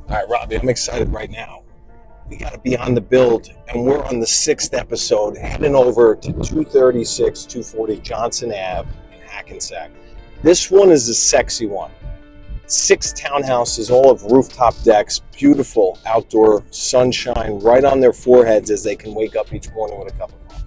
All right, Robbie, I'm excited right now. We got to be on the build, and we're on the 6th episode, heading over to 236, 240 Johnson Ave in Hackensack. This one is a sexy one. 6 townhouses, all of rooftop decks, beautiful outdoor sunshine right on their foreheads as they can wake up each morning with a cup of coffee.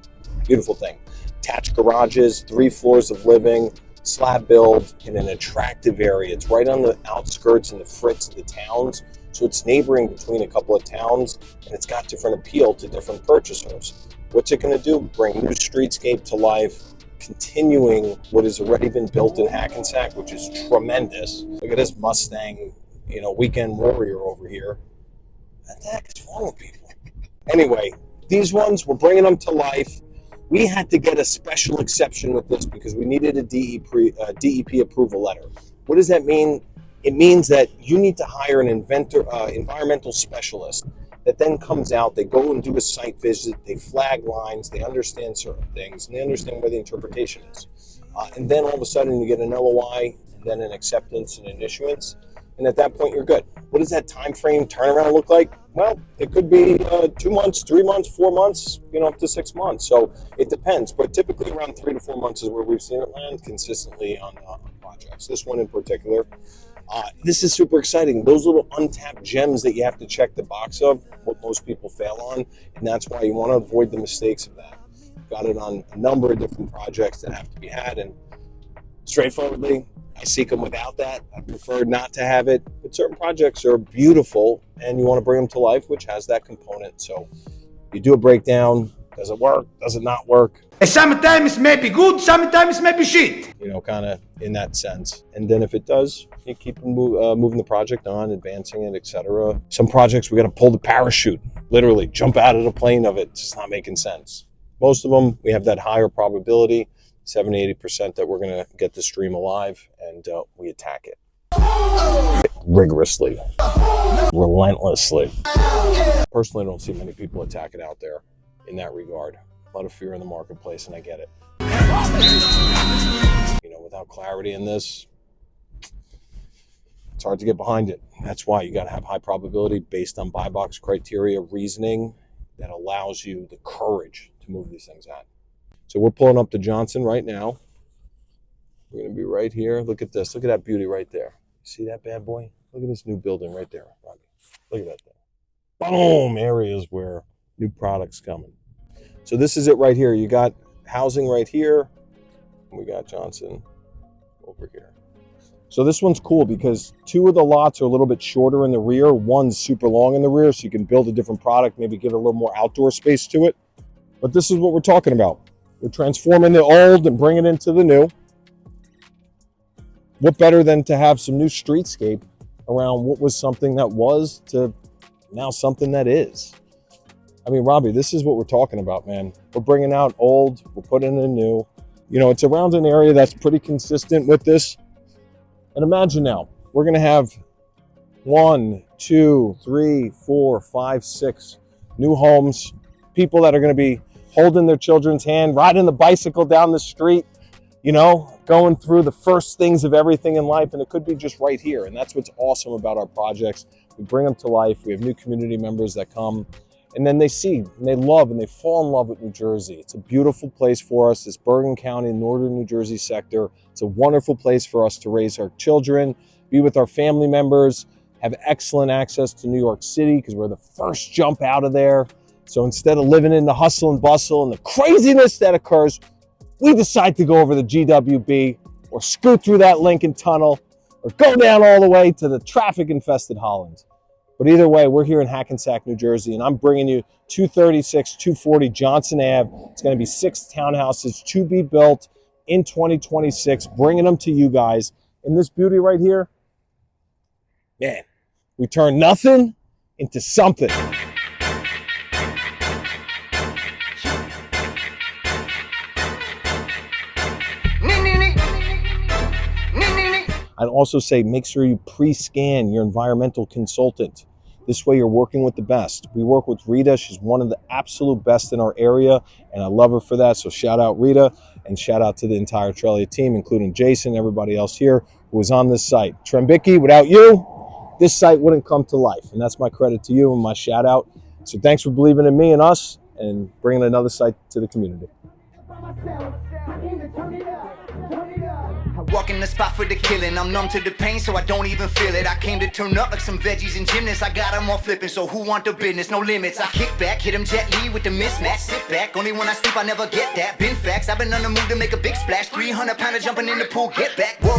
Beautiful thing. Attached garages, 3 floors of living, slab build in an attractive area. It's right on the outskirts and the fritz of the towns. So it's neighboring between a couple of towns, and it's got different appeal to different purchasers. What's it going to do? Bring new streetscape to life, continuing what has already been built in Hackensack, which is tremendous. Look at this Mustang, weekend warrior over here. What the heck is wrong with people? Anyway, these ones, we're bringing them to life. We had to get a special exception with this because we needed a DEP approval letter. What does that mean? It means that you need to hire an environmental specialist that then comes out, they go and do a site visit, they flag lines, they understand certain things, and they understand where the interpretation is. And then all of a sudden you get an LOI, and then an acceptance and an issuance, and at that point you're good. What does that time frame turnaround look like? Well, it could be 2 months, 3 months, 4 months, up to 6 months. So it depends, but typically around 3 to 4 months is where we've seen it land consistently on projects. This one in particular. This is super exciting. Those little untapped gems that you have to check the box of, what most people fail on, and that's why you want to avoid the mistakes of that. Got it on a number of different projects that have to be had, and straightforwardly, I seek them without that. I prefer not to have it, but certain projects are beautiful, and you want to bring them to life, which has that component. So you do a breakdown. Does it work? Does it not work? Sometimes it may be good, sometimes it may be shit. Kind of in that sense. And then if it does, you keep moving the project on, advancing it, etc. Some projects we got to pull the parachute, literally jump out of the plane of it. It's just not making sense. Most of them, we have that higher probability, 70-80% that we're going to get the stream alive, and we attack it rigorously, relentlessly. Personally, I don't see many people attack it out there in that regard. A lot of fear in the marketplace, and I get it. Without clarity in this, it's hard to get behind it. That's why you got to have high probability based on buy box criteria reasoning that allows you the courage to move these things out. So we're pulling up to Johnson right now. We're going to be right here. Look at this. Look at that beauty right there. See that bad boy? Look at this new building right there, Robbie. Look at that thing. Boom! Areas where new products coming. So this is it right here. You got housing right here. And we got Johnson over here. So this one's cool because 2 of the lots are a little bit shorter in the rear. One's super long in the rear, so you can build a different product, maybe give it a little more outdoor space to it. But this is what we're talking about. We're transforming the old and bringing it into the new. What better than to have some new streetscape around what was something that was to now something that is. I mean, Robbie, this is what we're talking about, man. We're bringing out old, we're putting in new. It's around an area that's pretty consistent with this. And imagine now, we're going to have 1, 2, 3, 4, 5, 6 new homes, people that are going to be holding their children's hand, riding the bicycle down the street, going through the first things of everything in life. And it could be just right here. And that's what's awesome about our projects. We bring them to life. We have new community members that come. And then they see and they love and they fall in love with New Jersey. It's a beautiful place for us. This Bergen County, northern New Jersey sector. It's a wonderful place for us to raise our children, be with our family members, have excellent access to New York City because we're the first jump out of there. So instead of living in the hustle and bustle and the craziness that occurs, we decide to go over the GWB or scoot through that Lincoln Tunnel or go down all the way to the traffic-infested Hollands. But either way, we're here in Hackensack, New Jersey, and I'm bringing you 236, 240 Johnson Ave. It's going to be 6 townhouses to be built in 2026, bringing them to you guys. And this beauty right here, man, we turn nothing into something. I'd also say make sure you pre-scan your environmental consultant. This way you're working with the best. We work with Rita. She's one of the absolute best in our area, and I love her for that. So shout out Rita, and shout out to the entire Trelia team, including Jason, everybody else here who is on this site. Trembicki, without you, this site wouldn't come to life. And that's my credit to you and my shout out. So thanks for believing in me and us and bringing another site to the community. Walk in the spot for the killing. I'm numb to the pain, so I don't even feel it. I came to turn up like some veggies and gymnasts. I got them all flipping, so who want the business? No limits. I kick back, hit them Jet Li with the mismatch. Sit back, only when I sleep I never get that. Been facts, I've been on the move to make a big splash. 300 pounder jumping in the pool, get back. Whoa.